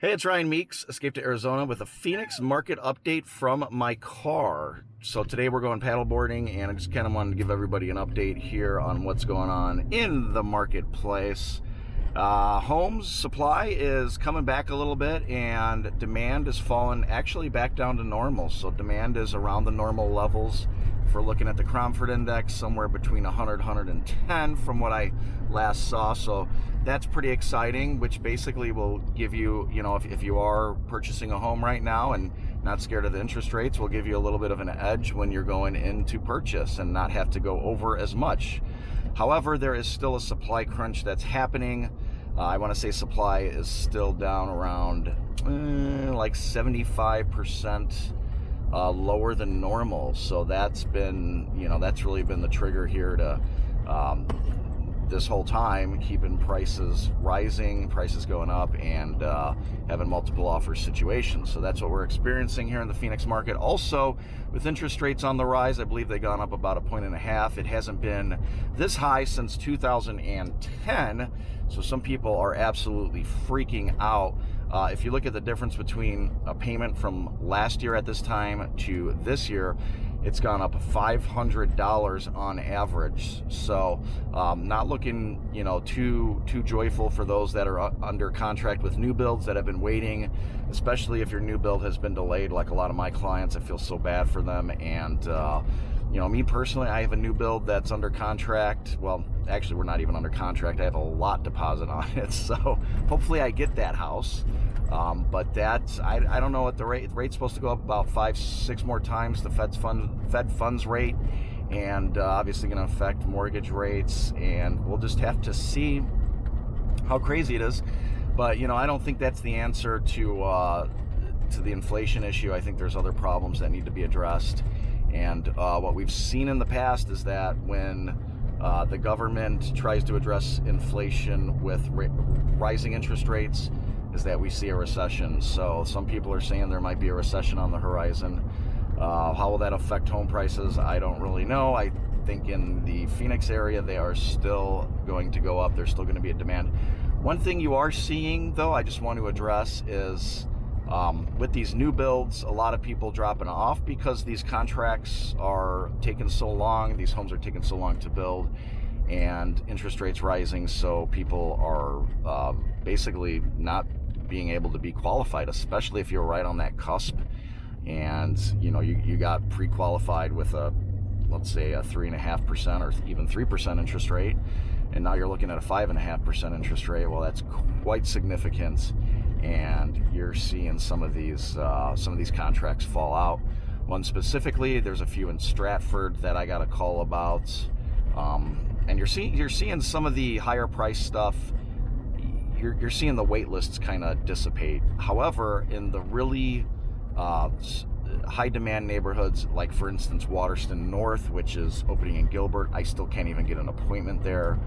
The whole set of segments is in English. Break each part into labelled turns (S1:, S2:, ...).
S1: Hey, it's Ryan Meeks, Escape to Arizona, with a Phoenix market update from my car. So today we're going paddleboarding, and I just kind of wanted to give everybody an update here on what's going on in the marketplace. Homes supply is coming back a little bit, and demand is falling actually back down to normal. So demand is around the normal levels. If we're looking at the Cromford Index, somewhere between 100, 110 from what I last saw. So that's pretty exciting, which basically will give you, if you are purchasing a home right now and not scared of the interest rates, will give you a little bit of an edge when you're going into purchase and not have to go over as much. However, there is still a supply crunch that's happening. I want to say supply is still down around like 75% lower than normal. So that's been, that's really been the trigger here to this whole time, keeping prices rising, prices going up, and having multiple offer situations. So that's what we're experiencing here in the Phoenix market. Also, with interest rates on the rise, I believe they've gone up about 1.5 points. It hasn't been this high since 2010. So some people are absolutely freaking out. If you look at the difference between a payment from last year at this time to this year, it's gone up $500 on average. So not looking, too joyful for those that are under contract with new builds that have been waiting, especially if your new build has been delayed. Like a lot of my clients, I feel so bad for them. And me personally, I have a new build that's under contract. Well, actually, we're not even under contract. I have a lot deposit on it. So hopefully I get that house. But that's, I don't know what the rate's supposed to go up about 5-6 more times, the Fed funds rate, and obviously going to affect mortgage rates, and we'll just have to see how crazy it is. But, I don't think that's the answer to the inflation issue. I think there's other problems that need to be addressed. And what we've seen in the past is that when the government tries to address inflation with rising interest rates, is that we see a recession. So some people are saying there might be a recession on the horizon. How will that affect home prices? I don't really know. I think in the Phoenix area, they are still going to go up. There's still going to be a demand. One thing you are seeing, though, I just want to address is with these new builds, a lot of people dropping off because these contracts are taking so long. These homes are taking so long to build, and interest rates rising. So people are basically not being able to be qualified, especially if you're right on that cusp, and you got pre-qualified with let's say a 3.5% or even 3% interest rate, and now you're looking at a 5.5% interest rate. Well, that's quite significant, and you're seeing some of these contracts fall out. One specifically, there's a few in Stratford that I got a call about, and you're seeing some of the higher price stuff. You're seeing the wait lists kind of dissipate. However, in the really high demand neighborhoods, like for instance Waterston North, which is opening in Gilbert, I still can't even get an appointment there,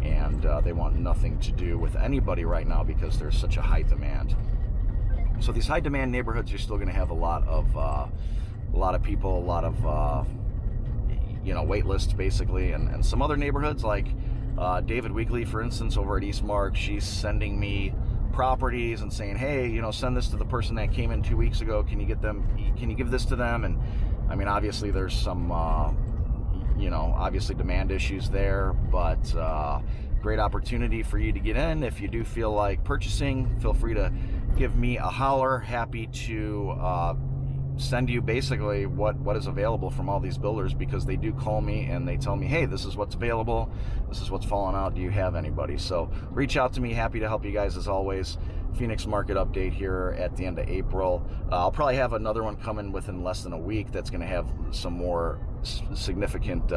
S1: and they want nothing to do with anybody right now because there's such a high demand. So these high demand neighborhoods, you're still going to have a lot of people, a lot of wait lists basically, and some other neighborhoods like David Weekly, for instance, over at Eastmark, she's sending me properties and saying, hey, send this to the person that came in 2 weeks ago. Can you give this to them? And I mean, obviously there's some, obviously demand issues there, but great opportunity for you to get in. If you do feel like purchasing, feel free to give me a holler. Happy to send you basically what is available from all these builders, because they do call me and they tell me, hey, this is what's available, this is what's falling out, do you have anybody? So reach out to me. Happy to help you guys as always. Phoenix market update here at the end of April. I'll probably have another one coming within less than a week that's going to have some more significant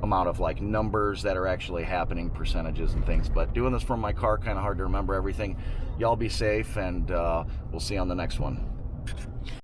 S1: amount of like numbers that are actually happening, percentages and things. But doing this from my car, kind of hard to remember everything. Y'all be safe, and we'll see you on the next one.